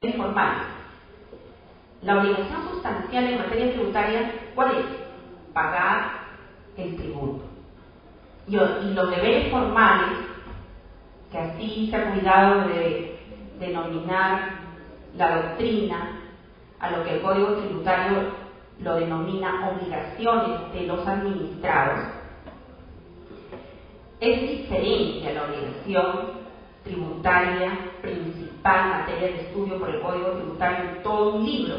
formal. La obligación sustancial en materia tributaria, ¿cuál es? Pagar el tributo. Y los deberes formales, que así se ha cuidado de denominar la doctrina, a lo que el Código Tributario lo denomina obligaciones de los administrados, es diferente a la obligación tributaria principal en materia de estudio por el Código Tributario en todo un libro,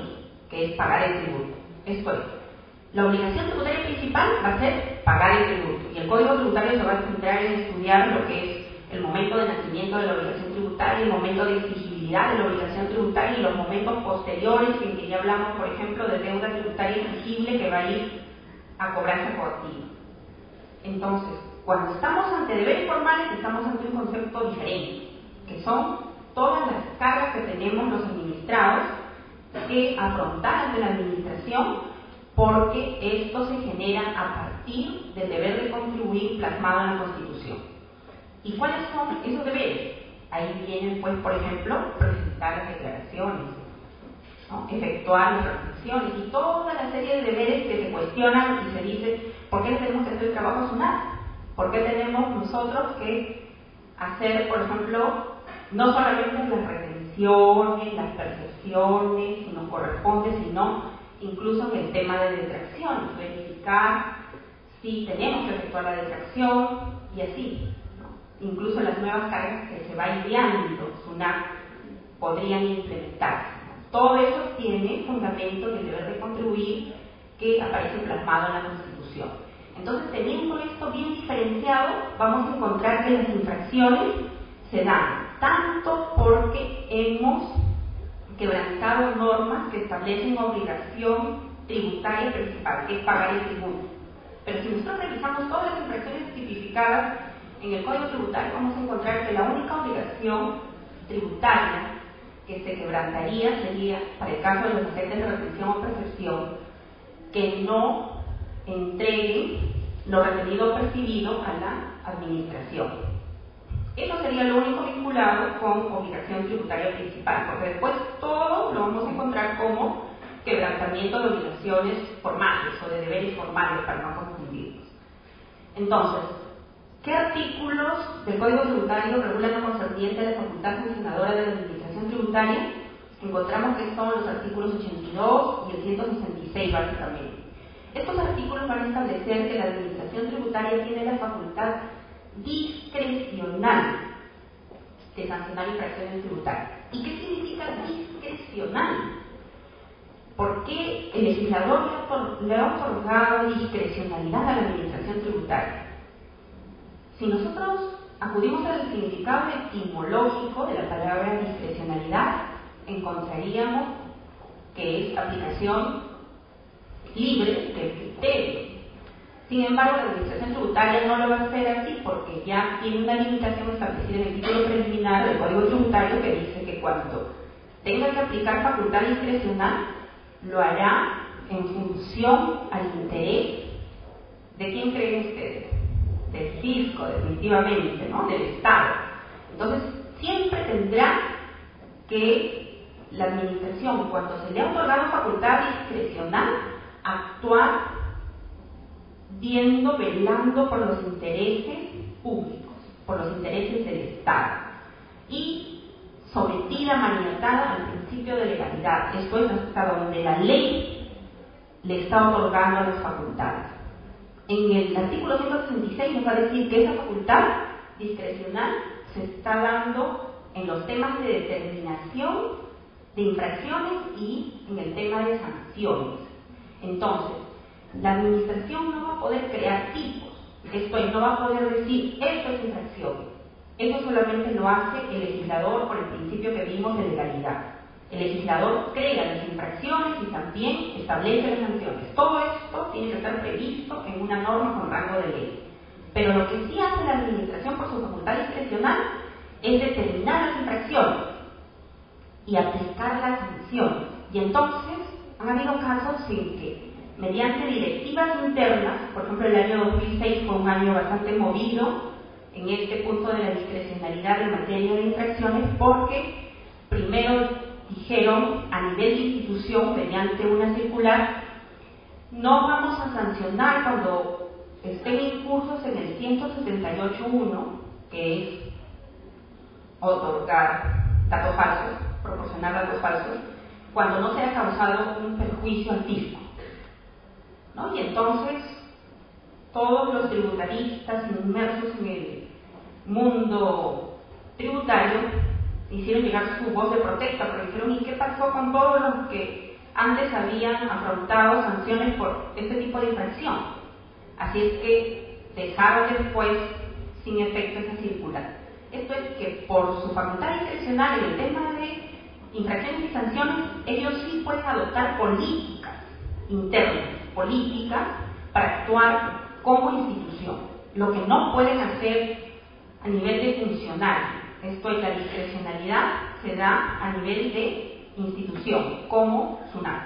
que es pagar el tributo. Esto es, la obligación tributaria principal va a ser pagar el tributo, y el Código Tributario se va a centrar en estudiar lo que es el momento de nacimiento de la obligación tributaria, el momento de exigibilidad de la obligación tributaria y los momentos posteriores en que ya hablamos, por ejemplo, de deuda tributaria exigible que va a ir a cobranza coactiva. Entonces, cuando estamos ante deberes formales, estamos ante un concepto diferente, que son todas las cargas que tenemos los administrados que afrontar ante la administración, porque esto se genera a partir del deber de contribuir plasmado en la Constitución. ¿Y cuáles son esos deberes? Ahí vienen, pues, por ejemplo, presentar las declaraciones, ¿no? Efectuar las reflexiones y toda la serie de deberes que se cuestionan y se dice, ¿por qué tenemos que hacer el trabajo a SUNAT? ¿Por qué tenemos nosotros que hacer, por ejemplo, no solamente las retenciones, las percepciones, si nos corresponde, sino incluso en el tema de detracción, verificar si tenemos que efectuar la detracción y así, ¿no? Incluso las nuevas cargas que se va ideando SUNAT podrían implementarse, ¿no? Todo eso tiene fundamento del deber de contribuir que aparece plasmado en la Constitución. Entonces, teniendo esto bien diferenciado, vamos a encontrar que las infracciones se dan tanto porque hemos quebrantado normas que establecen obligación tributaria principal, que es pagar el tributo. Pero si nosotros revisamos todas las infracciones tipificadas en el Código Tributario, vamos a encontrar que la única obligación tributaria que se quebrantaría sería, para el caso de los agentes de retención o percepción, que no entreguen lo retenido o percibido a la administración. Eso sería lo único vinculado con obligación tributaria principal, porque después todo lo vamos a encontrar como quebrantamiento de obligaciones formales o de deberes formales, para no confundirnos. Entonces, ¿qué artículos del Código Tributario regulan lo concerniente a la facultad sancionadora de la administración tributaria? Encontramos que son los artículos 82 y el 166 básicamente. Estos artículos van a establecer que la administración tributaria tiene la facultad discrecional de sancionar infracciones tributarias. ¿Y qué significa discrecional? ¿Por qué el legislador le ha otorgado discrecionalidad a la administración tributaria? Si nosotros acudimos al significado etimológico de la palabra discrecionalidad, encontraríamos que es aplicación libre del criterio. Sin embargo, la administración tributaria no lo va a hacer así porque ya tiene una limitación establecida en el título preliminar del Código Tributario que dice que cuando tenga que aplicar facultad discrecional, lo hará en función al interés de quién creen ustedes, del fisco, definitivamente, ¿no? Del Estado. Entonces, siempre tendrá que la administración, cuando se le ha otorgado facultad discrecional, actuar velando por los intereses públicos, por los intereses del Estado, y sometida, maniatada al principio de legalidad. Esto es hasta donde la ley le está otorgando las facultades. En el artículo 166 nos va a decir que esa facultad discrecional se está dando en los temas de determinación de infracciones y en el tema de sanciones. Entonces, la administración no va a poder crear tipos, esto es, no va a poder decir, esto es infracción. Eso solamente lo hace el legislador por el principio que vimos de legalidad. El legislador crea las infracciones y también establece las sanciones. Todo esto tiene que estar previsto en una norma con rango de ley. Pero lo que sí hace la administración por su facultad discrecional es determinar las infracciones y aplicar las sanciones. Y entonces han habido casos en que mediante directivas internas, por ejemplo el año 2006 fue un año bastante movido en este punto de la discrecionalidad en materia de infracciones, porque primero dijeron a nivel de institución, mediante una circular, no vamos a sancionar cuando estén incursos en el 178.1, que es otorgar datos falsos, proporcionar datos falsos, cuando no se ha causado un perjuicio al fisco, ¿no? Y entonces todos los tributaristas inmersos en el mundo tributario hicieron llegar su voz de protesta, porque dijeron: ¿y qué pasó con todos los que antes habían afrontado sanciones por este tipo de infracción? Así es que dejaron después sin efecto esa circular. Esto es que por su facultad discrecional en el tema de infracciones y sanciones, ellos sí pueden adoptar políticas internas, políticas para actuar como institución. Lo que no pueden hacer a nivel de funcionario, esto es, la discrecionalidad se da a nivel de institución, como SUNAT.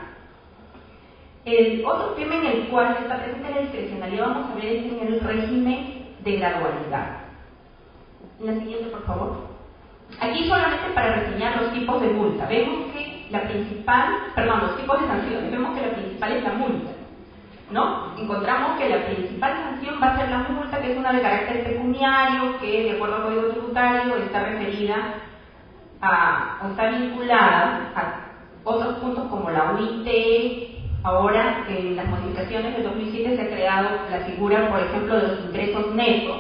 El otro tema en el cual está presente la discrecionalidad, vamos a ver, es en el régimen de gradualidad. La siguiente, por favor. Aquí solamente para reseñar los tipos de multa. Vemos que la principal, los tipos de sanciones, vemos que la principal es la multa, ¿no? Encontramos que la principal sanción va a ser la multa, que es una de carácter pecuniario, que de acuerdo al Código Tributario está referida o está vinculada a otros puntos como la UIT. Ahora, en las modificaciones del 2007 se ha creado la figura, por ejemplo, de los ingresos netos,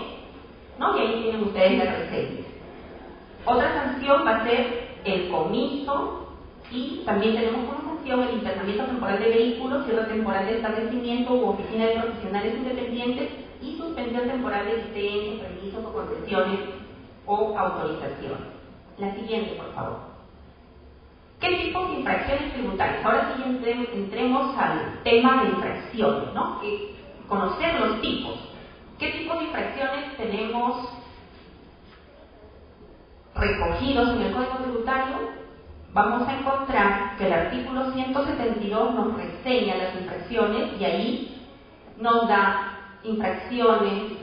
¿no? Y ahí tienen ustedes las reseñas. Otra sanción va a ser el comiso, y también tenemos como sanción el internamiento temporal de vehículos, cierre temporal de establecimiento u oficina de profesionales independientes y suspensión temporal de licencias, permisos o concesiones o autorizaciones. La siguiente, por favor. ¿Qué tipos de infracciones tributarias? Ahora sí entremos al tema de infracciones, ¿no? Conocer los tipos. ¿Qué tipos de infracciones tenemos recogidos en el Código Tributario? Vamos a encontrar que el artículo 172 nos reseña las infracciones y ahí nos da infracciones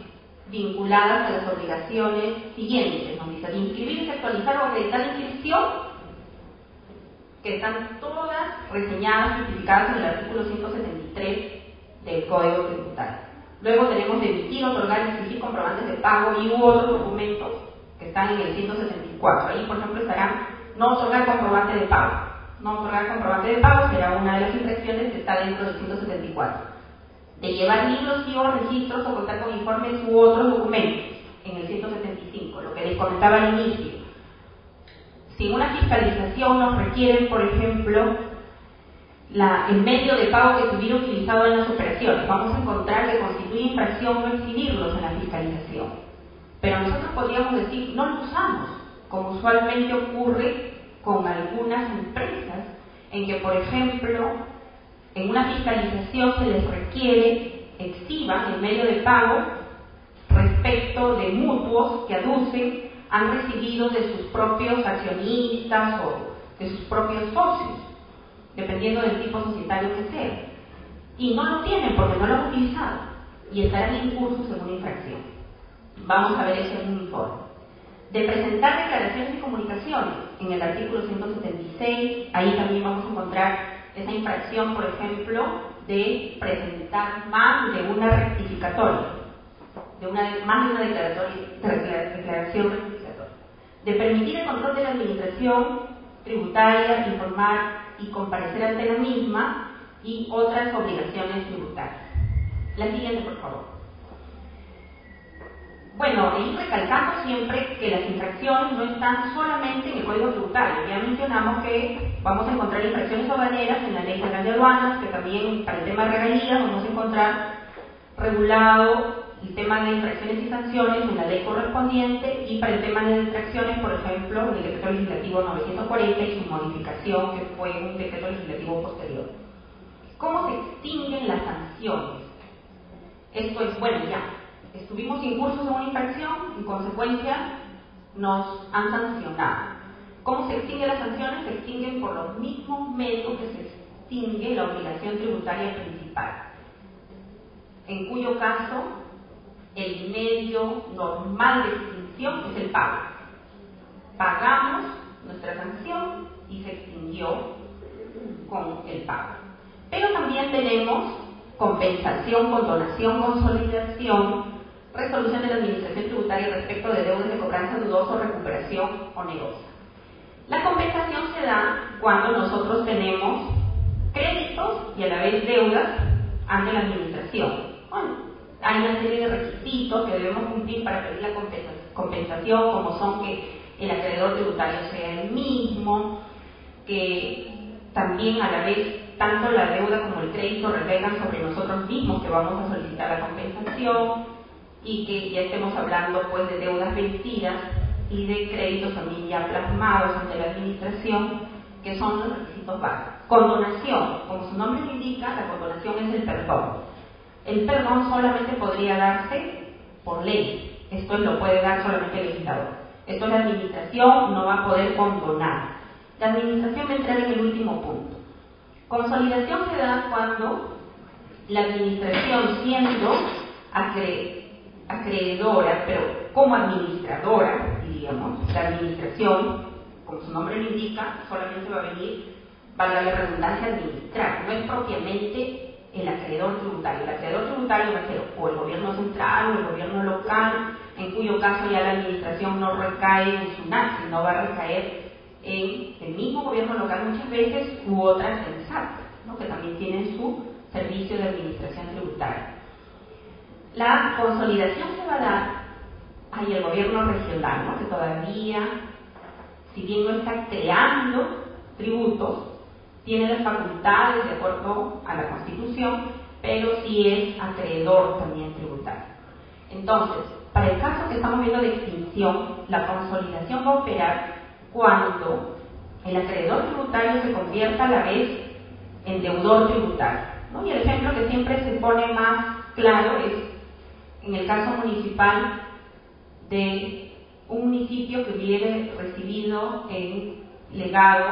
vinculadas a las obligaciones siguientes. Nos dice: inscribir, actualizar o acreditar la inscripción, que están todas reseñadas, tipificadas en el artículo 173 del Código Tributario. Luego tenemos de emitir, otorgar y exigir comprobantes de pago y otros documentos que están en el 174. Ahí, por ejemplo, estarán no otorgar comprobante de pago. No otorgar comprobante de pago será una de las infracciones que está dentro del 174. De llevar libros y o registros o contar con informes u otros documentos en el 175, lo que les comentaba al inicio. Si en una fiscalización nos requieren, por ejemplo, el medio de pago que estuviera utilizado en las operaciones, vamos a encontrar que constituye infracción no exhibirlos en la fiscalización. Pero nosotros podríamos decir: no lo usamos, como usualmente ocurre con algunas empresas, en que, por ejemplo, en una fiscalización se les requiere exhiban el medio de pago respecto de mutuos que aducen han recibido de sus propios accionistas o de sus propios socios, dependiendo del tipo societario que sea. Y no lo tienen porque no lo han utilizado y estarán incursos en una infracción. Vamos a ver eso en un informe. De presentar declaraciones y comunicaciones, en el artículo 176, ahí también vamos a encontrar esa infracción, por ejemplo, de presentar más de una rectificatoria, más de una declaración rectificatoria. De permitir el control de la administración tributaria, informar y comparecer ante la misma, y otras obligaciones tributarias. La siguiente, por favor. Bueno, y recalcamos siempre que las infracciones no están solamente en el Código Tributario. Ya mencionamos que vamos a encontrar infracciones aduaneras en la Ley General de Aduanas, que también para el tema de regalías vamos a encontrar regulado el tema de infracciones y sanciones en la ley correspondiente, y para el tema de infracciones, por ejemplo, en el decreto legislativo 940 y su modificación, que fue un decreto legislativo posterior. ¿Cómo se extinguen las sanciones? Esto es, bueno, ya estuvimos incursos en una infracción, en consecuencia nos han sancionado. ¿Cómo se extinguen las sanciones? Se extinguen por los mismos medios que se extingue la obligación tributaria principal, en cuyo caso el medio normal de extinción es el pago. Pagamos nuestra sanción y se extinguió con el pago. Pero también tenemos compensación, condonación, consolidación, resolución de la administración tributaria respecto de deudas de cobranza dudosa o recuperación onerosa. La compensación se da cuando nosotros tenemos créditos y a la vez deudas ante la administración. Bueno, hay una serie de requisitos que debemos cumplir para pedir la compensación, como son que el acreedor tributario sea el mismo, que también a la vez tanto la deuda como el crédito revengan sobre nosotros mismos que vamos a solicitar la compensación, y que ya estemos hablando pues de deudas vencidas y de créditos también ya plasmados ante la administración, que son los requisitos básicos. Condonación, como su nombre lo indica, la condonación es el perdón. El perdón solamente podría darse por ley. Esto lo puede dar solamente el legislador. Esto la administración no va a poder condonar. La administración va a entrar en el último punto. Consolidación se da cuando la administración, siendo acreedora, pero como administradora, diríamos, la administración, como su nombre lo indica, solamente va a venir, valga la redundancia, administrar, no es propiamente el acreedor tributario. El acreedor tributario va a ser o el gobierno central o el gobierno local, en cuyo caso ya la administración no recae en SUNAT, sino va a recaer en el mismo gobierno local muchas veces u otras SENSAT, ¿no?, que también tienen su servicio de administración tributaria. La consolidación se va a dar ahí el gobierno regional, ¿no?, que todavía, si bien no está creando tributos, tiene las facultades de acuerdo a la Constitución, pero sí es acreedor también tributario. Entonces, para el caso que estamos viendo de extinción, la consolidación va a operar cuando el acreedor tributario se convierta a la vez en deudor tributario, ¿no? Y el ejemplo que siempre se pone más claro es en el caso municipal de un municipio que hubiera recibido en legado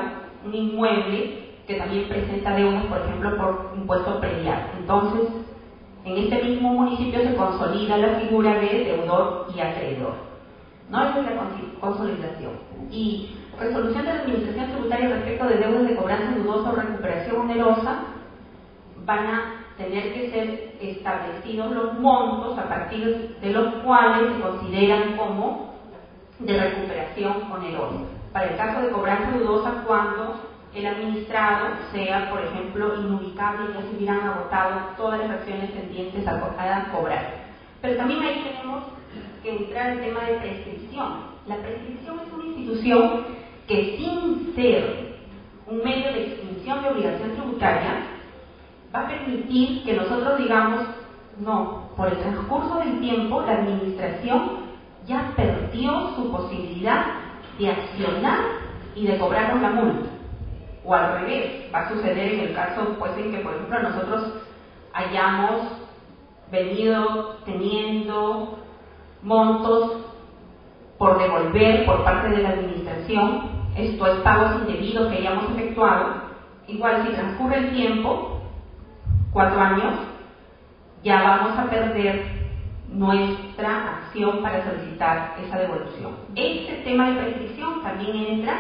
un inmueble que también presenta deudas, por ejemplo, por impuesto predial. Entonces, en este mismo municipio se consolida la figura de deudor y acreedor, ¿no? Esa es la consolidación. Y resolución de la administración tributaria respecto de deudas de cobranza dudosa o recuperación onerosa, van a tener que ser establecidos los montos a partir de los cuales se consideran como de recuperación onerosa. Para el caso de cobranza dudosa, cuando el administrado sea, por ejemplo, inubicable y ya se hubieran agotado todas las acciones pendientes a cobrar. Pero también ahí tenemos que entrar el tema de prescripción. La prescripción es una institución que, sin ser un medio de extinción de obligación tributaria, va a permitir que nosotros digamos, no, por el transcurso del tiempo la administración ya perdió su posibilidad de accionar y de cobrarnos la multa. O al revés, va a suceder en el caso pues en que, por ejemplo, nosotros hayamos venido teniendo montos por devolver por parte de la administración, esto es pagos indebidos que hayamos efectuado. Igual, si transcurre el tiempo, 4 años, ya vamos a perder nuestra acción para solicitar esa devolución. Este tema de prescripción también entra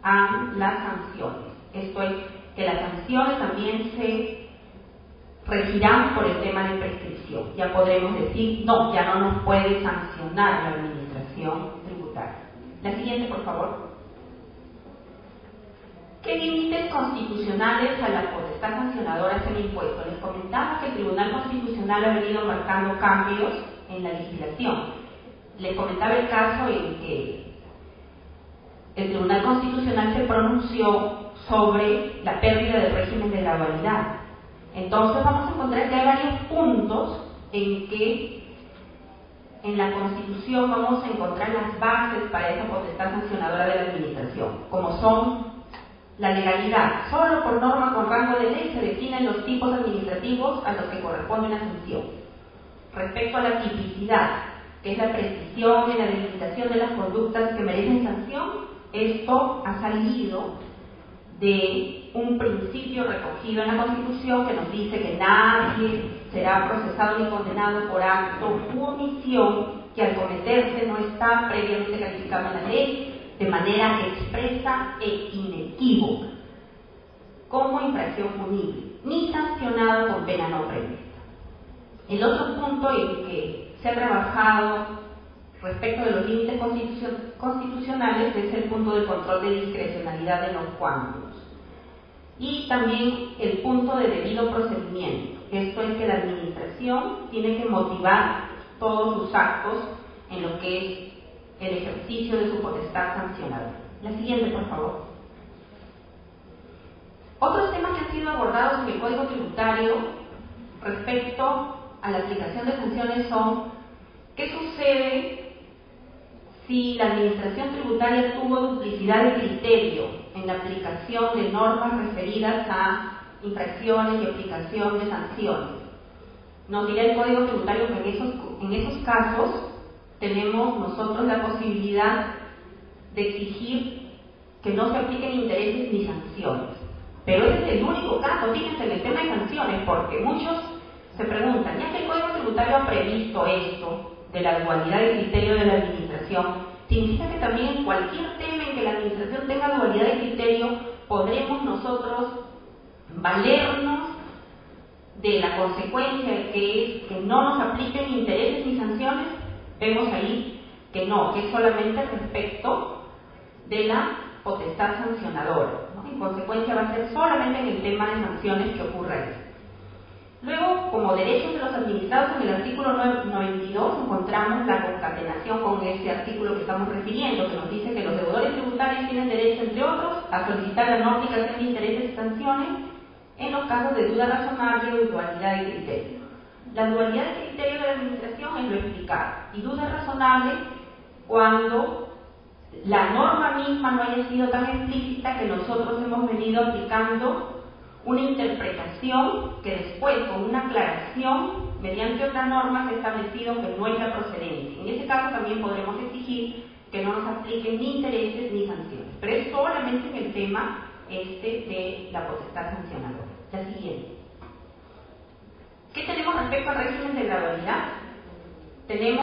a las sanciones. Esto es, que las sanciones también se regirán por el tema de prescripción. Ya podremos decir, no, ya no nos puede sancionar la administración tributaria. La siguiente, por favor. ¿Qué límites constitucionales a la potestad sancionadora se han impuesto? Les comentaba que el Tribunal Constitucional ha venido marcando cambios en la legislación. Les comentaba el caso en que el Tribunal Constitucional se pronunció sobre la pérdida del régimen de gradualidad. Entonces vamos a encontrar que hay varios puntos en que en la Constitución vamos a encontrar las bases para esa potestad sancionadora de la administración, como son la legalidad. Solo por norma con rango de ley se definen los tipos administrativos a los que corresponde una sanción. Respecto a la tipicidad, que es la precisión en la delimitación de las conductas que merecen sanción, esto ha salido de un principio recogido en la Constitución que nos dice que nadie será procesado ni condenado por acto u omisión que al cometerse no está previamente calificado en la ley de manera expresa e inevitable. inequívoca como infracción punible, ni sancionado con pena no prevista. El otro punto en que se ha trabajado respecto de los límites constitucionales es el punto del control de discrecionalidad de los cuántumos. Y también el punto de debido procedimiento. Esto es que la administración tiene que motivar todos sus actos en lo que es el ejercicio de su potestad sancionadora. La siguiente, por favor. Otros temas que han sido abordados en el Código Tributario respecto a la aplicación de sanciones son: ¿qué sucede si la administración tributaria tuvo duplicidad de criterio en la aplicación de normas referidas a infracciones y aplicación de sanciones? Nos dirá el Código Tributario que en esos casos tenemos nosotros la posibilidad de exigir que no se apliquen intereses ni sanciones. Pero ese es el único caso, fíjense, en el tema de sanciones, porque muchos se preguntan, ya que el Código Tributario ha previsto esto de la dualidad de criterio de la administración, ¿significa que también en cualquier tema en que la administración tenga dualidad de criterio podremos nosotros valernos de la consecuencia que es que no nos apliquen intereses ni sanciones? Vemos ahí que no, que es solamente respecto de la potestad sancionadora, ¿no? En consecuencia va a ser solamente en el tema de sanciones que ocurra eso. Luego, como derechos de los administrados, en el artículo 92 encontramos la concatenación con este artículo que estamos refiriendo, que nos dice que los deudores tributarios tienen derecho, entre otros, a solicitar la no aplicación de intereses y sanciones en los casos de duda razonable o dualidad de criterio. La dualidad de criterio de la administración es lo explicado, y duda razonable cuando la norma misma no haya sido tan explícita que nosotros hemos venido aplicando una interpretación que después, con una aclaración, mediante otra norma se ha establecido que no es la procedente. En ese caso también podremos exigir que no nos apliquen ni intereses ni sanciones, pero es solamente en el tema de la potestad sancionadora. La siguiente. ¿Qué tenemos respecto al régimen de gradualidad? Tenemos